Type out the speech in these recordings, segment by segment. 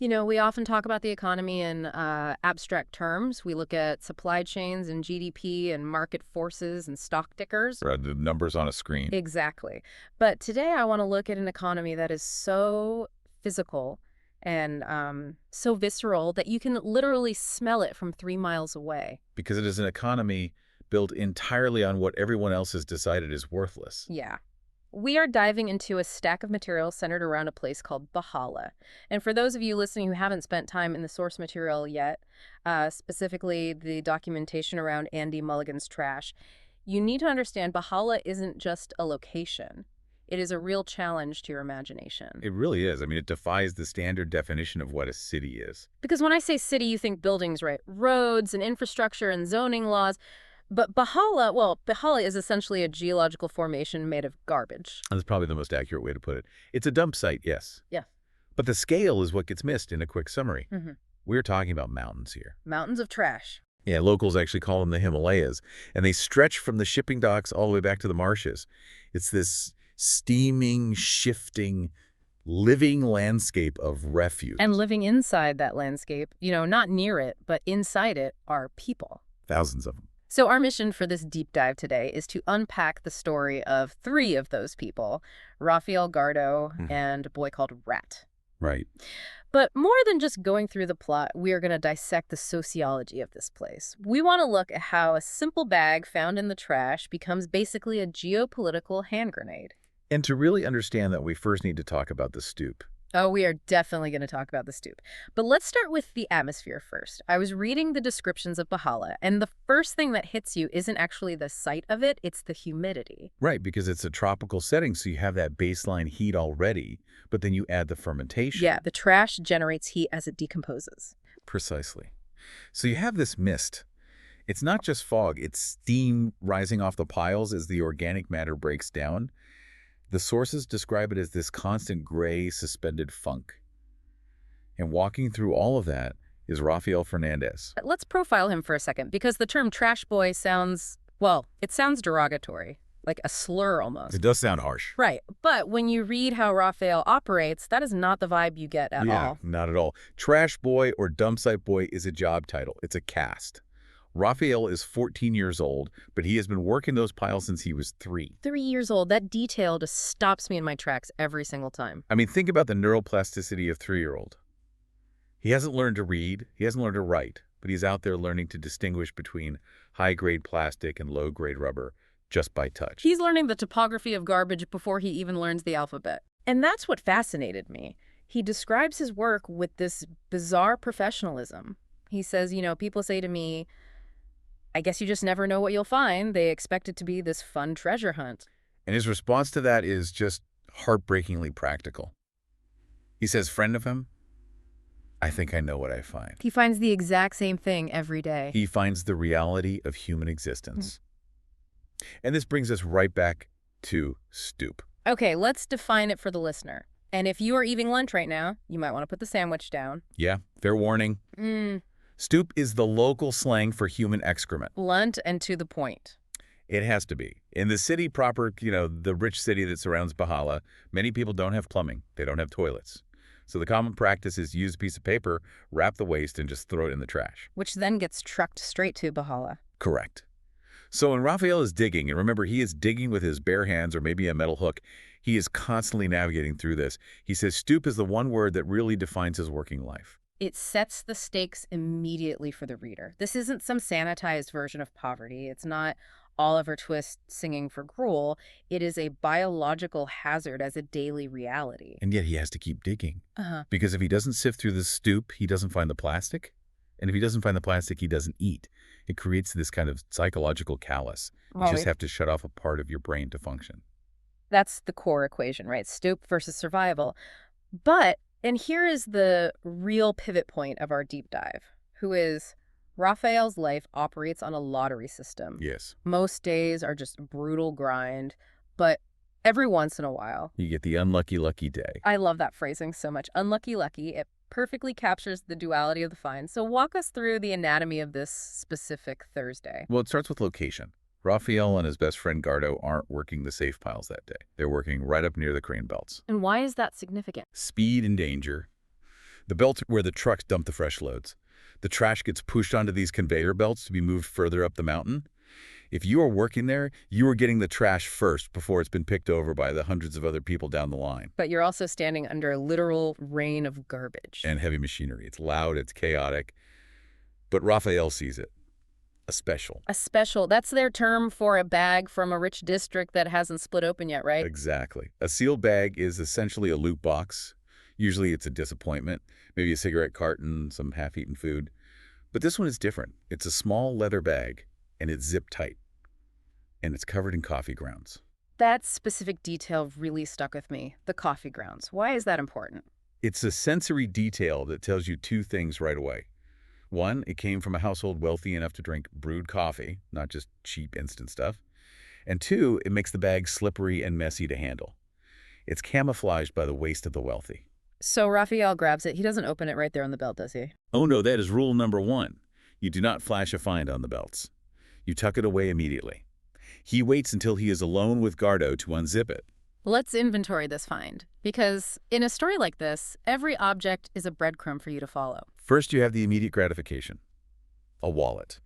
You know, we often talk about the economy in abstract terms. We look at supply chains and GDP and market forces and stock tickers. Right, the numbers on a screen. Exactly. But today I want to look at an economy that is so physical and so visceral that you can literally smell it from 3 miles away. Because it is an economy built entirely on what everyone else has decided is worthless. Yeah. We are diving into a stack of materials centered around a place called Behala. And for those of you listening who haven't spent time in the source material yet, specifically the documentation around Andy Mulligan's trash, you need to understand Behala isn't just a location. It is a real challenge to your imagination. It really is. I mean, it defies the standard definition of what a city is. Because when I say city, you think buildings, right? Roads and infrastructure and zoning laws. But Behala is essentially a geological formation made of garbage. That's probably the most accurate way to put it. It's a dump site, yes. Yeah. But the scale is what gets missed in a quick summary. Mm-hmm. We're talking about mountains here. Mountains of trash. Yeah, locals actually call them the Himalayas, and they stretch from the shipping docks all the way back to the marshes. It's this steaming, shifting, living landscape of refuse. And living inside that landscape, you know, not near it, but inside it are people. Thousands of them. So our mission for this deep dive today is to unpack the story of 3 of those people, Raphael, Gardo, and a boy called Rat. Right. But more than just going through the plot, we are going to dissect the sociology of this place. We want to look at how a simple bag found in the trash becomes basically a geopolitical hand grenade. And to really understand that, we first need to talk about the stoop. Oh, we are definitely going to talk about the stoop. But let's start with the atmosphere first. I was reading the descriptions of Behala, and the first thing that hits you isn't actually the site of it, it's the humidity. Right, because it's a tropical setting, so you have that baseline heat already, but then you add the fermentation. Yeah, the trash generates heat as it decomposes. Precisely. So you have this mist. It's not just fog, it's steam rising off the piles as the organic matter breaks down. The sources describe it as this constant gray, suspended funk. And walking through all of that is Raphael Fernandez. Let's profile him for a second, because the term trash boy sounds, well, it sounds derogatory, like a slur almost. It does sound harsh. Right, but when you read how Raphael operates, that is not the vibe you get at all. Not at all. Trash boy or dumpsite boy is a job title. It's a caste. Raphael is 14 years old, but he has been working those piles since he was 3. 3 years old. That detail just stops me in my tracks every single time. I mean, think about the neuroplasticity of 3-year-old. He hasn't learned to read, he hasn't learned to write, but he's out there learning to distinguish between high-grade plastic and low-grade rubber just by touch. He's learning the topography of garbage before he even learns the alphabet. And that's what fascinated me. He describes his work with this bizarre professionalism. He says, you know, people say to me, I guess you just never know what you'll find. They expect it to be this fun treasure hunt. And his response to that is just heartbreakingly practical. He says, friend of him, I think I know what I find. He finds the exact same thing every day. He finds the reality of human existence. And this brings us right back to stoop. Okay, let's define it for the listener. And if you are eating lunch right now, you might want to put the sandwich down. Yeah, fair warning. Stoop is the local slang for human excrement. Blunt and to the point. It has to be. In the city proper, you know, the rich city that surrounds Behala, many people don't have plumbing. They don't have toilets. So the common practice is use a piece of paper, wrap the waste, and just throw it in the trash. Which then gets trucked straight to Behala. Correct. So when Raphael is digging, and remember, he is digging with his bare hands or maybe a metal hook, he is constantly navigating through this. He says stoop is the one word that really defines his working life. It sets the stakes immediately for the reader. This isn't some sanitized version of poverty. It's not Oliver Twist singing for gruel. It is a biological hazard as a daily reality. And yet he has to keep digging. Because if he doesn't sift through the stoop, he doesn't find the plastic. And if he doesn't find the plastic, he doesn't eat. It creates this kind of psychological callus. You just have to shut off a part of your brain to function. That's the core equation, right? Stoop versus survival. But, and here is the real pivot point of our deep dive, who is Raphael's life operates on a lottery system. Yes. Most days are just brutal grind, but every once in a while, you get the unlucky lucky day. I love that phrasing so much. Unlucky lucky. It perfectly captures the duality of the find. So walk us through the anatomy of this specific Thursday. Well, it starts with location. Raphael and his best friend Gardo aren't working the safe piles that day. They're working right up near the crane belts. And why is that significant? Speed and danger. The belts are where the trucks dump the fresh loads. The trash gets pushed onto these conveyor belts to be moved further up the mountain. If you are working there, you are getting the trash first before it's been picked over by the hundreds of other people down the line. But you're also standing under a literal rain of garbage. And heavy machinery. It's loud, it's chaotic. But Raphael sees it. A special. A special. That's their term for a bag from a rich district that hasn't split open yet, right? Exactly. A sealed bag is essentially a loot box. Usually it's a disappointment. Maybe a cigarette carton, some half-eaten food. But this one is different. It's a small leather bag, and it's zip tight. And it's covered in coffee grounds. That specific detail really stuck with me, the coffee grounds. Why is that important? It's a sensory detail that tells you two things right away. One, it came from a household wealthy enough to drink brewed coffee, not just cheap instant stuff. And two, it makes the bag slippery and messy to handle. It's camouflaged by the waste of the wealthy. So Raphael grabs it. He doesn't open it right there on the belt, does he? Oh no, that is rule number 1. You do not flash a find on the belts. You tuck it away immediately. He waits until he is alone with Gardo to unzip it. Let's inventory this find, because in a story like this, every object is a breadcrumb for you to follow. First, you have the immediate gratification. A wallet.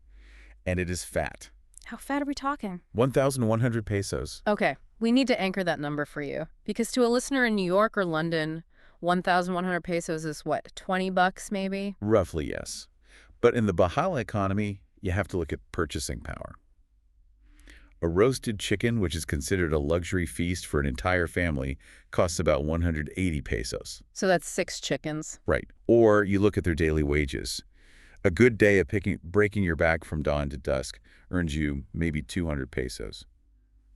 And it is fat. How fat are we talking? 1,100 pesos. Okay, we need to anchor that number for you, because to a listener in New York or London, 1,100 pesos is what, 20 bucks maybe? Roughly, yes. But in the Behala economy, you have to look at purchasing power. A roasted chicken, which is considered a luxury feast for an entire family, costs about 180 pesos. So that's 6 chickens. Right. Or you look at their daily wages. A good day of breaking your back from dawn to dusk earns you maybe 200 pesos.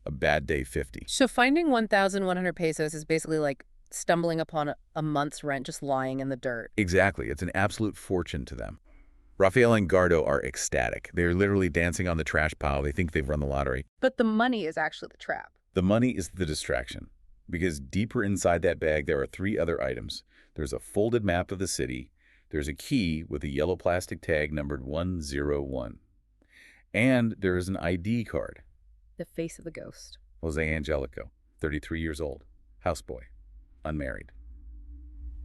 A bad day, 50. So finding 1,100 pesos is basically like stumbling upon a month's rent just lying in the dirt. Exactly. It's an absolute fortune to them. Raphael and Gardo are ecstatic. They're literally dancing on the trash pile. They think they've run the lottery. But the money is actually the trap. The money is the distraction. Because deeper inside that bag, there are 3 other items. There's a folded map of the city. There's a key with a yellow plastic tag numbered 101. And there is an ID card. The face of the ghost. José Angelico, 33 years old, houseboy, unmarried.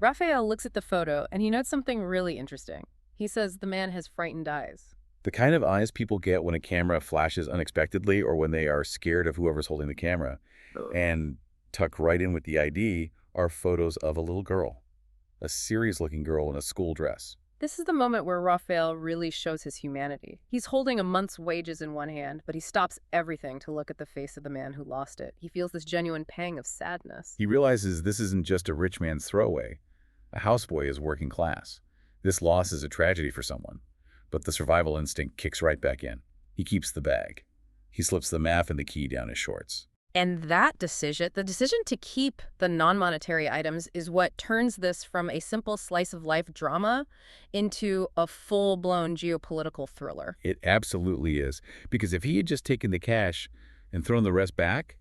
Raphael looks at the photo and he notes something really interesting. He says the man has frightened eyes. The kind of eyes people get when a camera flashes unexpectedly or when they are scared of whoever's holding the camera. And tucked right in with the ID are photos of a little girl, a serious-looking girl in a school dress. This is the moment where Raphael really shows his humanity. He's holding a month's wages in one hand, but he stops everything to look at the face of the man who lost it. He feels this genuine pang of sadness. He realizes this isn't just a rich man's throwaway. A houseboy is working class. This loss is a tragedy for someone, but the survival instinct kicks right back in. He keeps the bag. He slips the map and the key down his shorts. And that decision, the decision to keep the non-monetary items, is what turns this from a simple slice-of-life drama into a full-blown geopolitical thriller. It absolutely is, because if he had just taken the cash and thrown the rest back,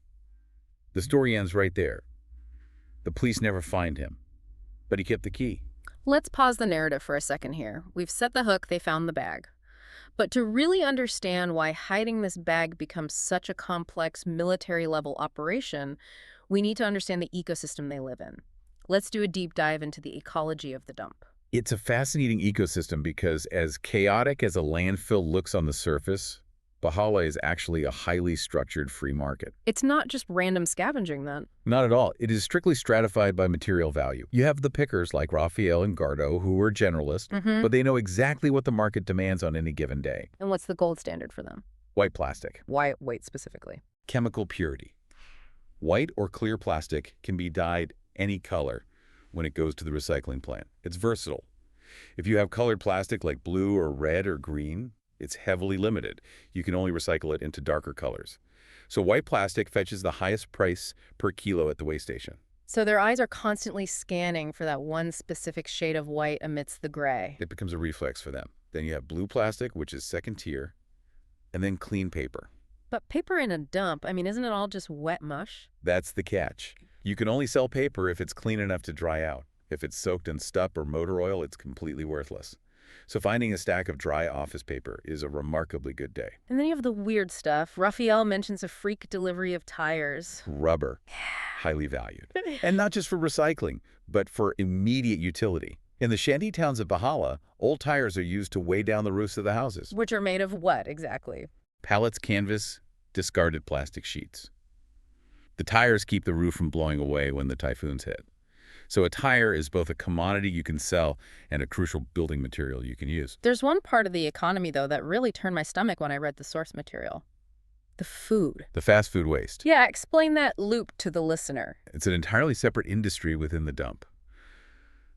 the story ends right there. The police never find him, but he kept the key. Let's pause the narrative for a second here. We've set the hook, they found the bag. But to really understand why hiding this bag becomes such a complex military-level operation, we need to understand the ecosystem they live in. Let's do a deep dive into the ecology of the dump. It's a fascinating ecosystem because as chaotic as a landfill looks on the surface, Behala is actually a highly structured free market. It's not just random scavenging, then. Not at all. It is strictly stratified by material value. You have the pickers like Raphael and Gardo, who are generalists, but they know exactly what the market demands on any given day. And what's the gold standard for them? White plastic. Why weight specifically? Chemical purity. White or clear plastic can be dyed any color when it goes to the recycling plant. It's versatile. If you have colored plastic like blue or red or green, it's heavily limited. You can only recycle it into darker colors. So white plastic fetches the highest price per kilo at the weigh station. So their eyes are constantly scanning for that one specific shade of white amidst the gray. It becomes a reflex for them. Then you have blue plastic, which is second tier, and then clean paper. But paper in a dump, I mean, isn't it all just wet mush? That's the catch. You can only sell paper if it's clean enough to dry out. If it's soaked in stuff or motor oil, it's completely worthless. So finding a stack of dry office paper is a remarkably good day. And then you have the weird stuff. Raphael mentions a freak delivery of tires. Rubber, highly valued. And not just for recycling, but for immediate utility. In the shanty towns of Behala, old tires are used to weigh down the roofs of the houses. Which are made of what, exactly? Pallets, canvas, discarded plastic sheets. The tires keep the roof from blowing away when the typhoons hit. So a tire is both a commodity you can sell and a crucial building material you can use. There's one part of the economy, though, that really turned my stomach when I read the source material. The food. The fast food waste. Yeah, explain that loop to the listener. It's an entirely separate industry within the dump.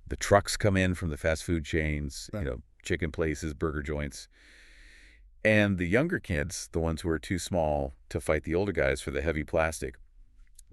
The trucks come in from the fast food chains, chicken places, burger joints. And the younger kids, the ones who are too small to fight the older guys for the heavy plastic,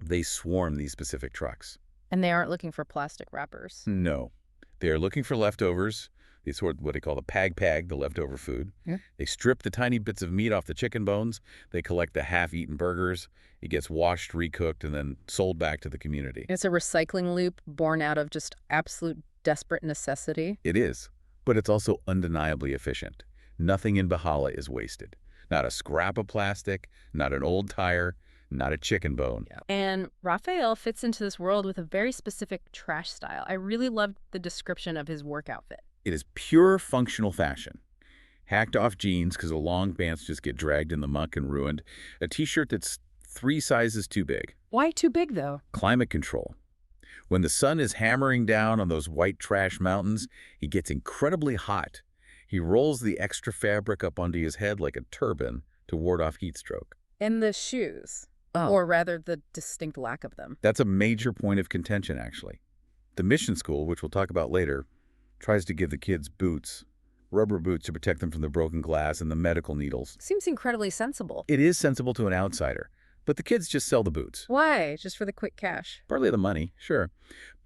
they swarm these specific trucks. And they aren't looking for plastic wrappers. No. They are looking for leftovers. They sort what they call the pag, the leftover food. Yeah. They strip the tiny bits of meat off the chicken bones. They collect the half-eaten burgers. It gets washed, recooked, and then sold back to the community. It's a recycling loop born out of just absolute desperate necessity. It is, but it's also undeniably efficient. Nothing in Behala is wasted. Not a scrap of plastic, not an old tire, not a chicken bone. Yeah. And Raphael fits into this world with a very specific trash style. I really loved the description of his work outfit. It is pure functional fashion. Hacked off jeans because the long pants just get dragged in the muck and ruined. A t-shirt that's 3 sizes too big. Why too big, though? Climate control. When the sun is hammering down on those white trash mountains, he gets incredibly hot. He rolls the extra fabric up onto his head like a turban to ward off heat stroke. And the shoes. Oh. Or rather, the distinct lack of them. That's a major point of contention, actually. The mission school, which we'll talk about later, tries to give the kids boots, rubber boots to protect them from the broken glass and the medical needles. Seems incredibly sensible. It is sensible to an outsider, but the kids just sell the boots. Why? Just for the quick cash? Partly the money, sure.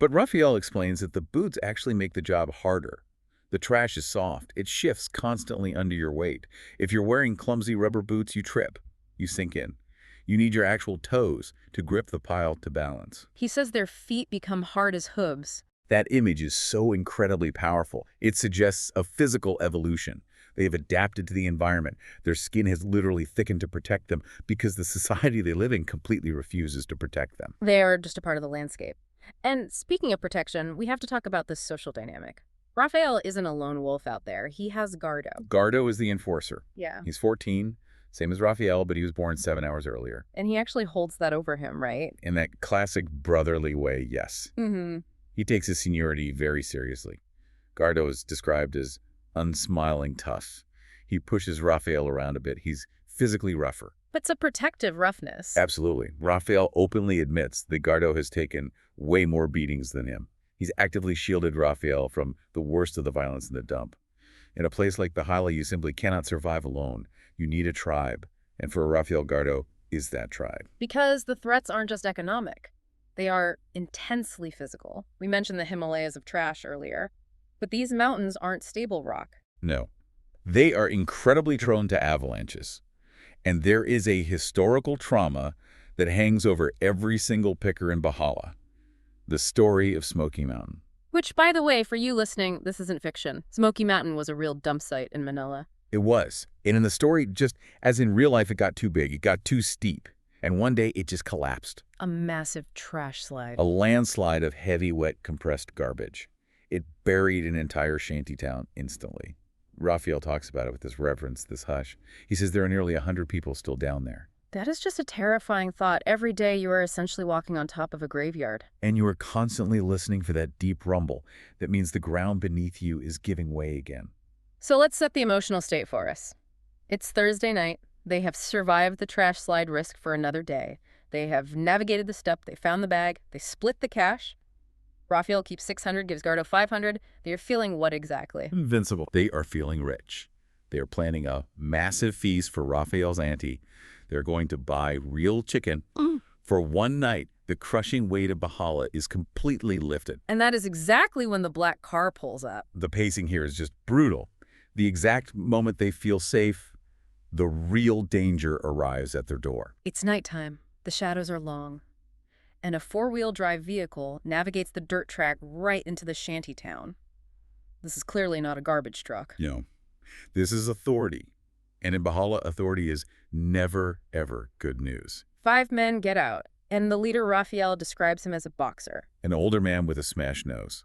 But Raphael explains that the boots actually make the job harder. The trash is soft. It shifts constantly under your weight. If you're wearing clumsy rubber boots, you trip. You sink in. You need your actual toes to grip the pile to balance. He says their feet become hard as hooves. That image is so incredibly powerful. It suggests a physical evolution. They have adapted to the environment. Their skin has literally thickened to protect them because the society they live in completely refuses to protect them. They are just a part of the landscape. And speaking of protection, we have to talk about this social dynamic. Raphael isn't a lone wolf out there. He has Gardo. Gardo is the enforcer. Yeah. He's 14, same as Raphael, but he was born 7 hours earlier. And he actually holds that over him, right? In that classic brotherly way, yes. Mm-hmm. He takes his seniority very seriously. Gardo is described as unsmiling tough. He pushes Raphael around a bit. He's physically rougher. But it's a protective roughness. Absolutely. Raphael openly admits that Gardo has taken way more beatings than him. He's actively shielded Raphael from the worst of the violence in the dump. In a place like Behala, you simply cannot survive alone. You need a tribe. And for Raphael, Gardo is that tribe. Because the threats aren't just economic. They are intensely physical. We mentioned the Himalayas of trash earlier. But these mountains aren't stable rock. No. They are incredibly prone to avalanches. And there is a historical trauma that hangs over every single picker in Behala. The story of Smoky Mountain. Which, by the way, for you listening, this isn't fiction. Smoky Mountain was a real dump site in Manila. It was. And in the story, just as in real life, it got too big. It got too steep. And one day, it just collapsed. A massive trash slide. A landslide of heavy, wet, compressed garbage. It buried an entire shantytown instantly. Raphael talks about it with this reverence, this hush. He says there are nearly 100 people still down there. That is just a terrifying thought. Every day you are essentially walking on top of a graveyard. And you are constantly listening for that deep rumble. That means the ground beneath you is giving way again. So let's set the emotional state for us. It's Thursday night. They have survived the trash slide risk for another day. They have navigated the step. They found the bag. They split the cash. Raphael keeps 600, gives Gardo 500. They are feeling what exactly? Invincible. They are feeling rich. They are planning a massive feast for Raphael's auntie. They're going to buy real chicken. For one night, the crushing weight of Behala is completely lifted. And that is exactly when the black car pulls up. The pacing here is just brutal. The exact moment they feel safe, the real danger arrives at their door. It's nighttime. The shadows are long. And a four-wheel drive vehicle navigates the dirt track right into the shanty town. This is clearly not a garbage truck. No. This is authority. And in Behala, authority is never, ever good news. 5 men get out, and the leader, Raphael, describes him as a boxer. An older man with a smashed nose.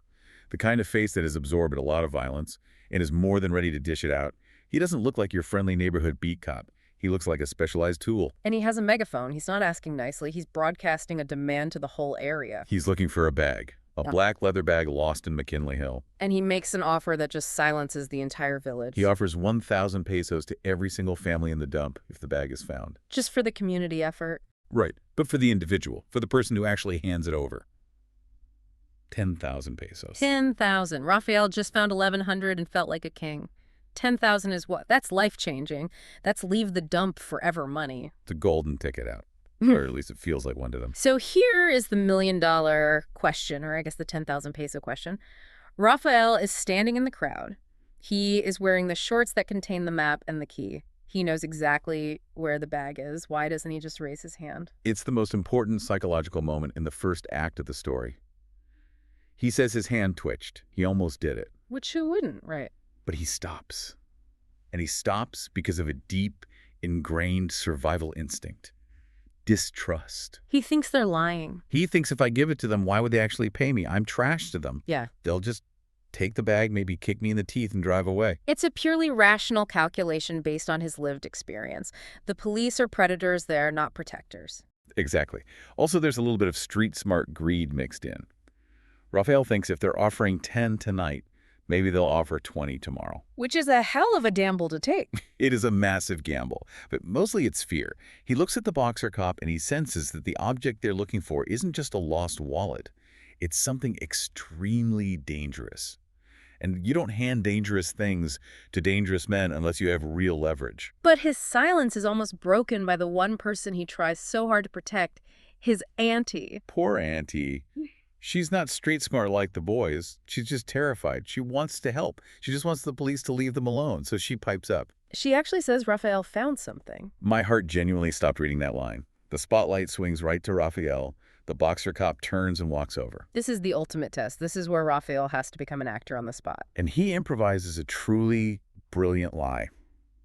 The kind of face that has absorbed a lot of violence and is more than ready to dish it out. He doesn't look like your friendly neighborhood beat cop. He looks like a specialized tool. And he has a megaphone. He's not asking nicely. He's broadcasting a demand to the whole area. He's looking for a bag. A black leather bag lost in McKinley Hill. And he makes an offer that just silences the entire village. He offers 1,000 pesos to every single family in the dump if the bag is found. Just for the community effort. Right, but for the individual, for the person who actually hands it over. 10,000 pesos. 10,000. Raphael just found 1,100 and felt like a king. 10,000 is what? That's life-changing. That's leave the dump forever money. It's a golden ticket out. Or at least it feels like one to them. So here is the $1 million question, or I guess the 10,000 peso question. Raphael is standing in the crowd. He is wearing the shorts that contain the map and the key. He knows exactly where the bag is. Why doesn't he just raise his hand? It's the most important psychological moment in the first act of the story. He says his hand twitched. He almost did it. Which who wouldn't, right? But he stops. And he stops because of a deep, ingrained survival instinct. Distrust. He thinks they're lying. He thinks if I give it to them, why would they actually pay me? I'm trash to them. Yeah. They'll just take the bag, maybe kick me in the teeth and drive away. It's a purely rational calculation based on his lived experience. The police are predators there, not protectors. Exactly. Also, there's a little bit of street-smart greed mixed in. Raphael thinks if they're offering 10 tonight, maybe they'll offer 20 tomorrow. Which is a hell of a gamble to take. It is a massive gamble, but mostly it's fear. He looks at the boxer cop and he senses that the object they're looking for isn't just a lost wallet. It's something extremely dangerous. And you don't hand dangerous things to dangerous men unless you have real leverage. But his silence is almost broken by the one person he tries so hard to protect, his auntie. Poor auntie. She's not street smart like the boys. She's just terrified. She wants to help. She just wants the police to leave them alone, so she pipes up. She actually says Raphael found something. My heart genuinely stopped reading that line. The spotlight swings right to Raphael. The boxer cop turns and walks over. This is the ultimate test. This is where Raphael has to become an actor on the spot. And he improvises a truly brilliant lie.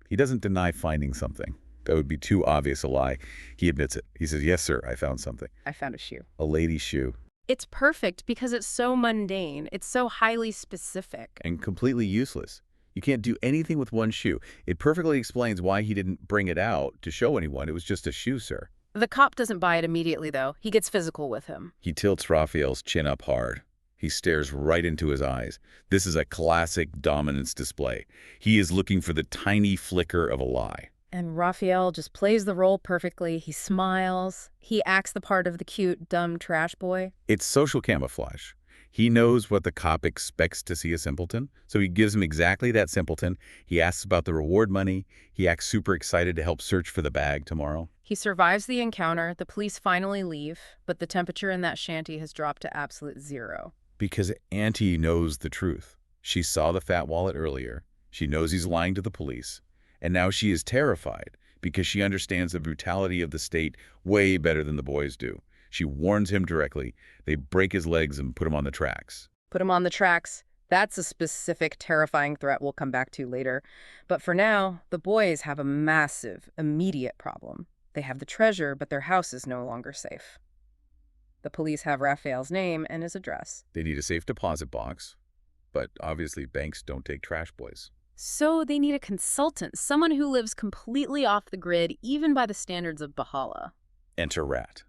He doesn't deny finding something. That would be too obvious a lie. He admits it. He says, yes, sir, I found something. I found a shoe. A lady's shoe. It's perfect because it's so mundane. It's so highly specific. And completely useless. You can't do anything with one shoe. It perfectly explains why he didn't bring it out to show anyone. It was just a shoe, sir. The cop doesn't buy it immediately, though. He gets physical with him. He tilts Raphael's chin up hard. He stares right into his eyes. This is a classic dominance display. He is looking for the tiny flicker of a lie. And Raphael just plays the role perfectly. He smiles. He acts the part of the cute, dumb trash boy. It's social camouflage. He knows what the cop expects to see a simpleton, so he gives him exactly that simpleton. He asks about the reward money. He acts super excited to help search for the bag tomorrow. He survives the encounter. The police finally leave, but the temperature in that shanty has dropped to absolute zero. Because Auntie knows the truth. She saw the fat wallet earlier. She knows he's lying to the police. And now she is terrified because she understands the brutality of the state way better than the boys do. She warns him directly. They break his legs and put him on the tracks. Put him on the tracks. That's a specific, terrifying threat we'll come back to later. But for now, the boys have a massive, immediate problem. They have the treasure, but their house is no longer safe. The police have Raphael's name and his address. They need a safe deposit box, but obviously banks don't take trash boys. So they need a consultant, someone who lives completely off the grid, even by the standards of Behala. Enter Rat.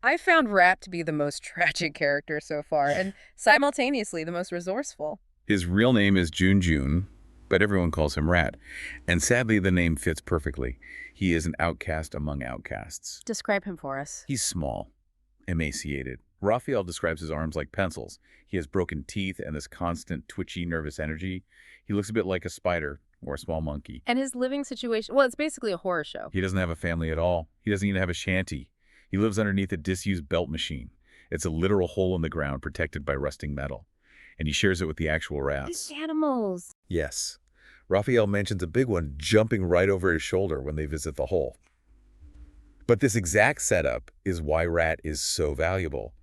I found Rat to be the most tragic character so far, and simultaneously the most resourceful. His real name is Jun, but everyone calls him Rat. And sadly, the name fits perfectly. He is an outcast among outcasts. Describe him for us. He's small, emaciated. Raphael describes his arms like pencils. He has broken teeth and this constant twitchy, nervous energy. He looks a bit like a spider or a small monkey. And his living situation, well, it's basically a horror show. He doesn't have a family at all. He doesn't even have a shanty. He lives underneath a disused belt machine. It's a literal hole in the ground protected by rusting metal. And he shares it with the actual rats. These animals. Yes. Raphael mentions a big one jumping right over his shoulder when they visit the hole. But this exact setup is why Rat is so valuable.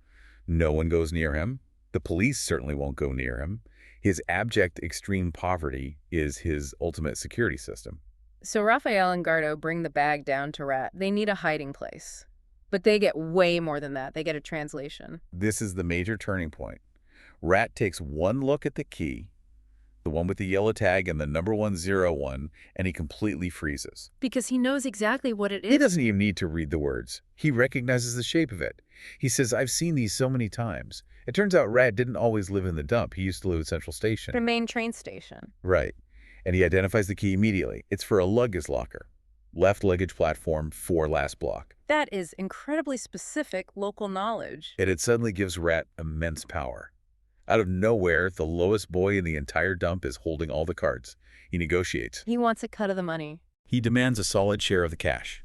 No one goes near him. The police certainly won't go near him. His abject extreme poverty is his ultimate security system. So Raphael and Gardo bring the bag down to Rat. They need a hiding place. But they get way more than that. They get a translation. This is the major turning point. Rat takes one look at the key, the one with the yellow tag and the number 101, and he completely freezes. Because he knows exactly what it He is. doesn't even need to read the words. He recognizes the shape of it. He says, I've seen these so many times. It turns out Rat didn't always live in the dump. He used to live at Central Station. The main train station. Right. And he identifies the key immediately. It's for a luggage locker. Left luggage platform, 4 last block. That is incredibly specific local knowledge. And it suddenly gives Rat immense power. Out of nowhere, the lowest boy in the entire dump is holding all the cards. He negotiates. He wants a cut of the money. He demands a solid share of the cash.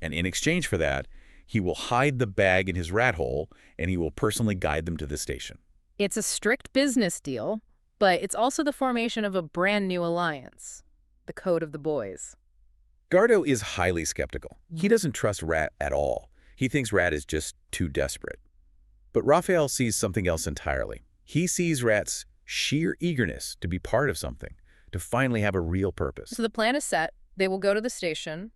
And in exchange for that, he will hide the bag in his rat hole, and he will personally guide them to the station. It's a strict business deal, but it's also the formation of a brand new alliance. The Code of the Boys. Gardo is highly skeptical. He doesn't trust Rat at all. He thinks Rat is just too desperate. But Raphael sees something else entirely. He sees Rat's sheer eagerness to be part of something, to finally have a real purpose. So the plan is set. They will go to the station,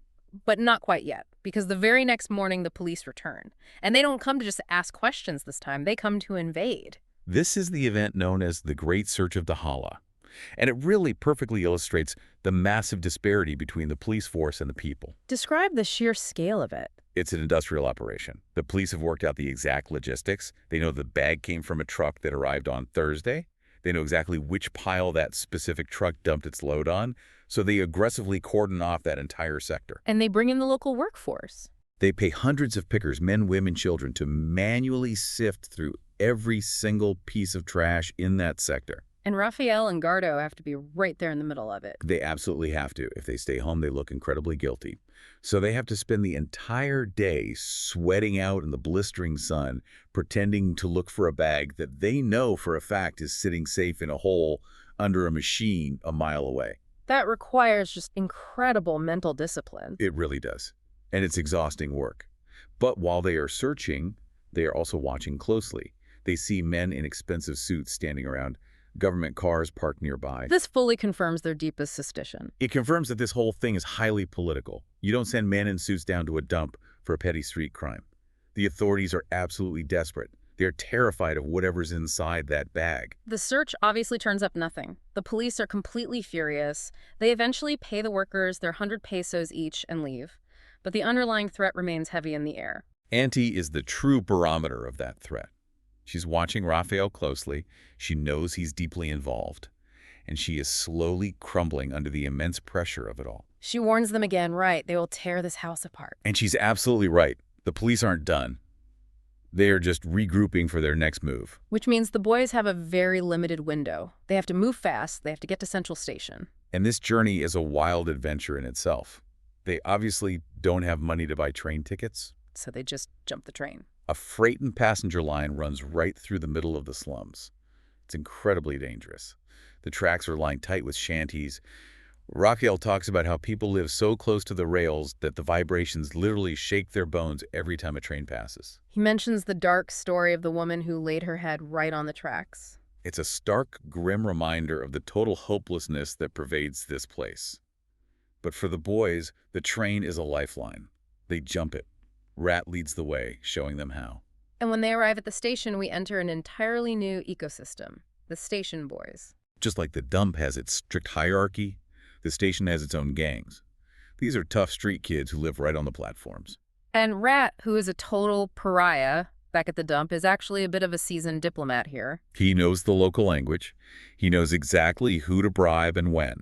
but not quite yet, because the very next morning the police return. And they don't come to just ask questions this time. They come to invade. This is the event known as the Great Search of Behala. And it really perfectly illustrates the massive disparity between the police force and the people. Describe the sheer scale of it. It's an industrial operation. The police have worked out the exact logistics. They know the bag came from a truck that arrived on Thursday. They know exactly which pile that specific truck dumped its load on, so they aggressively cordon off that entire sector. And they bring in the local workforce. They pay hundreds of pickers, men, women, children, to manually sift through every single piece of trash in that sector. And Raphael and Gardo have to be right there in the middle of it. They absolutely have to. If they stay home, they look incredibly guilty. So they have to spend the entire day sweating out in the blistering sun, pretending to look for a bag that they know for a fact is sitting safe in a hole under a machine a mile away. That requires just incredible mental discipline. It really does. And it's exhausting work. But while they are searching, they are also watching closely. They see men in expensive suits standing around, government cars parked nearby. This fully confirms their deepest suspicion. It confirms that this whole thing is highly political. You don't send men in suits down to a dump for a petty street crime. The authorities are absolutely desperate. They're terrified of whatever's inside that bag. The search obviously turns up nothing. The police are completely furious. They eventually pay the workers their 100 pesos each and leave. But the underlying threat remains heavy in the air. Auntie is the true barometer of that threat. She's watching Raphael closely. She knows he's deeply involved. And she is slowly crumbling under the immense pressure of it all. She warns them again, right, they will tear this house apart. And she's absolutely right. The police aren't done. They are just regrouping for their next move. Which means the boys have a very limited window. They have to move fast. They have to get to Central Station. And this journey is a wild adventure in itself. They obviously don't have money to buy train tickets. So they just jump the train. A freight and passenger line runs right through the middle of the slums. It's incredibly dangerous. The tracks are lined tight with shanties. Raphael talks about how people live so close to the rails that the vibrations literally shake their bones every time a train passes. He mentions the dark story of the woman who laid her head right on the tracks. It's a stark, grim reminder of the total hopelessness that pervades this place. But for the boys, the train is a lifeline. They jump it. Rat leads the way, showing them how. And when they arrive at the station, we enter an entirely new ecosystem, the station boys. Just like the dump has its strict hierarchy, the station has its own gangs. These are tough street kids who live right on the platforms. And Rat, who is a total pariah back at the dump, is actually a bit of a seasoned diplomat here. He knows the local language. He knows exactly who to bribe and when.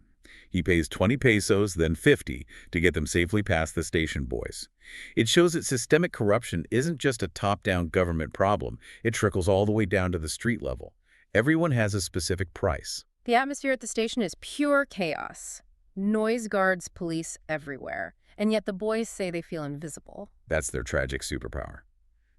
He pays 20 pesos, then 50, to get them safely past the station boys. It shows that systemic corruption isn't just a top-down government problem. It trickles all the way down to the street level. Everyone has a specific price. The atmosphere at the station is pure chaos. Noise guards, police everywhere. And yet the boys say they feel invisible. That's their tragic superpower.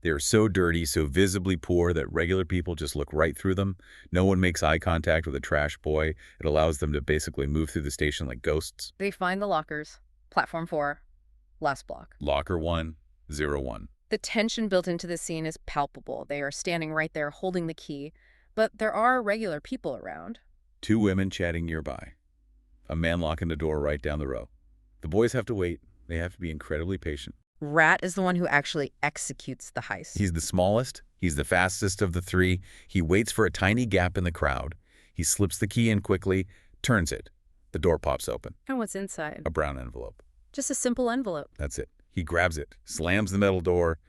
They are so dirty, so visibly poor that regular people just look right through them. No one makes eye contact with a trash boy. It allows them to basically move through the station like ghosts. They find the lockers. Platform 4. Last block. Locker 101. The tension built into this scene is palpable. They are standing right there holding the key. But there are regular people around. 2 women chatting nearby. A man locking the door right down the row. The boys have to wait. They have to be incredibly patient. Rat is the one who actually executes the heist. He's the smallest. He's the fastest of the three. He waits for a tiny gap in the crowd. He slips the key in quickly, turns it. The door pops open. And what's inside? A brown envelope. Just a simple envelope. That's it. He grabs it, slams the metal door,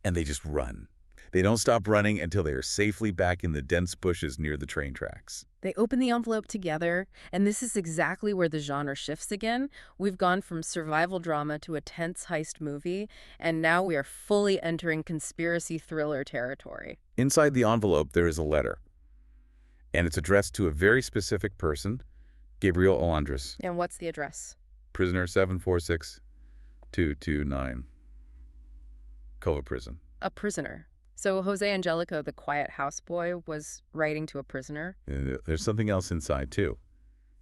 and they just run. They don't stop running until they are safely back in the dense bushes near the train tracks. They open the envelope together, and this is exactly where the genre shifts again. We've gone from survival drama to a tense heist movie, and now we are fully entering conspiracy thriller territory. Inside the envelope, there is a letter, and it's addressed to a very specific person, Gabriel Alondras. And what's the address? Prisoner 746229. Cova Prison. A prisoner. So José Angelico, the quiet houseboy, was writing to a prisoner? There's something else inside, too.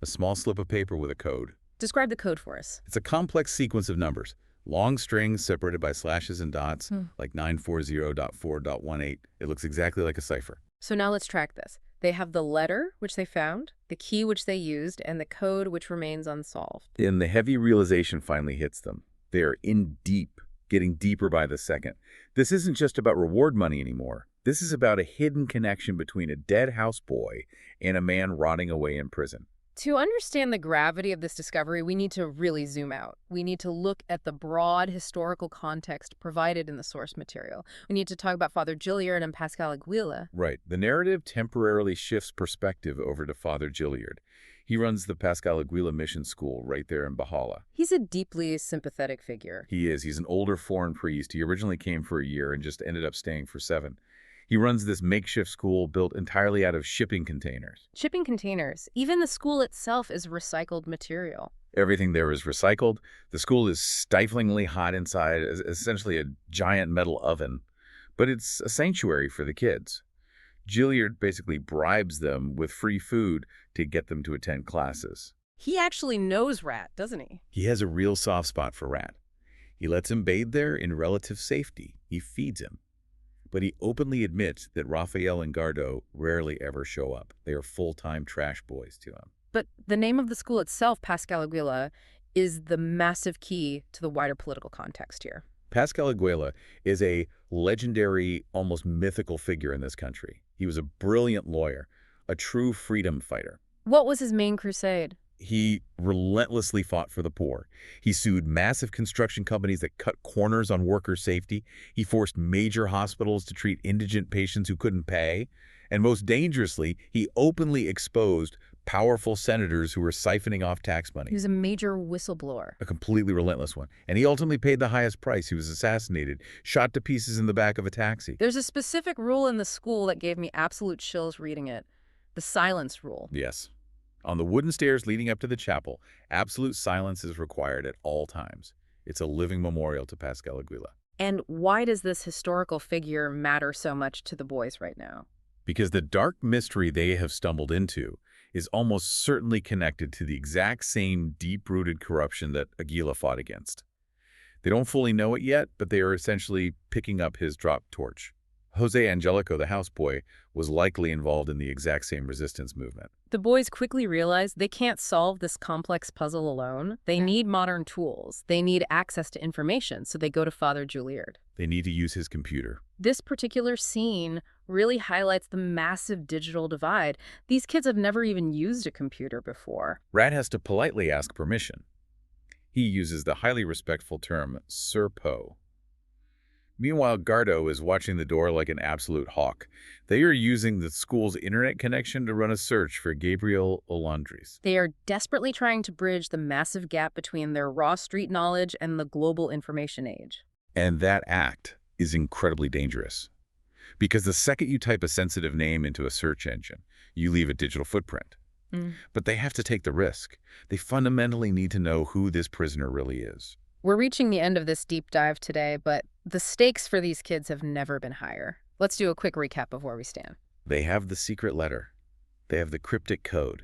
A small slip of paper with a code. Describe the code for us. It's a complex sequence of numbers. Long strings separated by slashes and dots, like 940.4.18. It looks exactly like a cipher. So now let's track this. They have the letter, which they found, the key which they used, and the code which remains unsolved. And the heavy realization finally hits them. They are in deep, getting deeper by the second. This isn't just about reward money anymore. This is about a hidden connection between a dead houseboy and a man rotting away in prison. To understand the gravity of this discovery, we need to really zoom out. We need to look at the broad historical context provided in the source material. We need to talk about Father Juilliard and Pascal Aguilera. Right. The narrative temporarily shifts perspective over to Father Juilliard. He runs the Pascal Aguilera Mission School right there in Behala. He's a deeply sympathetic figure. He is. He's an older foreign priest. He originally came for a year and just ended up staying for 7. He runs this makeshift school built entirely out of shipping containers. Shipping containers. Even the school itself is recycled material. Everything there is recycled. The school is stiflingly hot inside, essentially a giant metal oven. But it's a sanctuary for the kids. Juilliard basically bribes them with free food to get them to attend classes. He actually knows Rat, doesn't he? He has a real soft spot for Rat. He lets him bathe there in relative safety. He feeds him. But he openly admits that Raphael and Gardo rarely ever show up. They are full-time trash boys to him. But the name of the school itself, Pascal Aguilera, is the massive key to the wider political context here. Pascal Aguilera is a legendary, almost mythical figure in this country. He was a brilliant lawyer, a true freedom fighter. What was his main crusade? He relentlessly fought for the poor. He sued massive construction companies that cut corners on worker safety. He forced major hospitals to treat indigent patients who couldn't pay. And most dangerously, he openly exposed powerful senators who were siphoning off tax money. He was a major whistleblower. A completely relentless one. And he ultimately paid the highest price. He was assassinated, shot to pieces in the back of a taxi. There's a specific rule in the school that gave me absolute chills reading it. The silence rule. Yes. On the wooden stairs leading up to the chapel, absolute silence is required at all times. It's a living memorial to Pascal Aguilera. And why does this historical figure matter so much to the boys right now? Because the dark mystery they have stumbled into is almost certainly connected to the exact same deep-rooted corruption that Aguilera fought against. They don't fully know it yet, but they are essentially picking up his dropped torch. José Angelico, the houseboy, was likely involved in the exact same resistance movement. The boys quickly realize they can't solve this complex puzzle alone. They need modern tools. They need access to information, so they go to Father Juilliard. They need to use his computer. This particular scene really highlights the massive digital divide. These kids have never even used a computer before. Rat has to politely ask permission. He uses the highly respectful term, Sir Po. Meanwhile, Gardo is watching the door like an absolute hawk. They are using the school's internet connection to run a search for Gabriel Alondras. They are desperately trying to bridge the massive gap between their raw street knowledge and the global information age. And that act is incredibly dangerous. Because the second you type a sensitive name into a search engine, you leave a digital footprint. But they have to take the risk. They fundamentally need to know who this prisoner really is. We're reaching the end of this deep dive today, but the stakes for these kids have never been higher. Let's do a quick recap of where we stand. They have the secret letter. They have the cryptic code.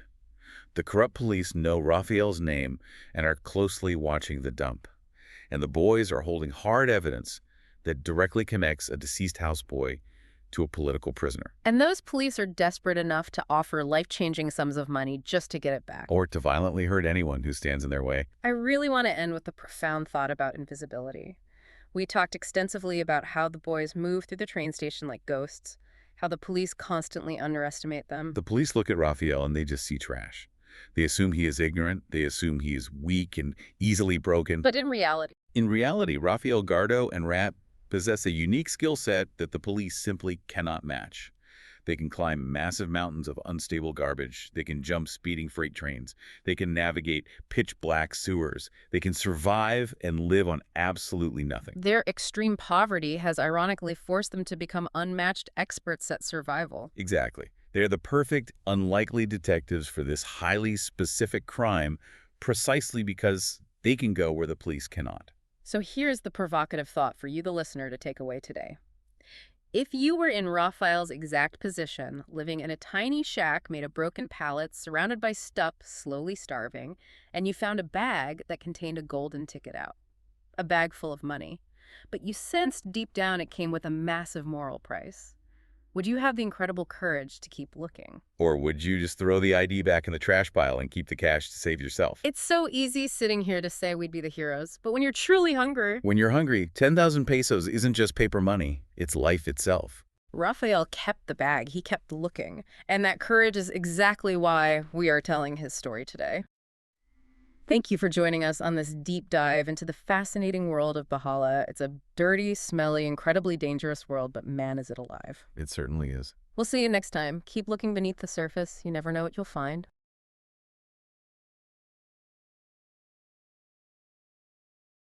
The corrupt police know Raphael's name and are closely watching the dump. And the boys are holding hard evidence that directly connects a deceased houseboy to a political prisoner. And those police are desperate enough to offer life-changing sums of money just to get it back. Or to violently hurt anyone who stands in their way. I really want to end with a profound thought about invisibility. We talked extensively about how the boys move through the train station like ghosts, how the police constantly underestimate them. The police look at Raphael and they just see trash. They assume he is ignorant. They assume he is weak and easily broken. But in reality, In reality, Raphael, Gardo, and Rat possess a unique skill set that the police simply cannot match. They can climb massive mountains of unstable garbage. They can jump speeding freight trains. They can navigate pitch-black sewers. They can survive and live on absolutely nothing. their extreme poverty has ironically forced them to become unmatched experts at survival. Exactly. They're the perfect, unlikely detectives for this highly specific crime precisely because they can go where the police cannot. So here's the provocative thought for you, the listener, to take away today. If you were in Raphael's exact position, living in a tiny shack made of broken pallets, surrounded by stuff, slowly starving, and you found a bag that contained a golden ticket out, a bag full of money, but you sensed deep down it came with a massive moral price, would you have the incredible courage to keep looking? Or would you just throw the ID back in the trash pile and keep the cash to save yourself? It's so easy sitting here to say we'd be the heroes, but when you're truly hungry, When you're hungry, 10,000 pesos isn't just paper money, it's life itself. Raphael kept the bag. He kept looking. And that courage is exactly why we are telling his story today. Thank you for joining us on this deep dive into the fascinating world of Behala. It's a dirty, smelly, incredibly dangerous world, but man, is it alive. It certainly is. We'll see you next time. Keep looking beneath the surface. You never know what you'll find.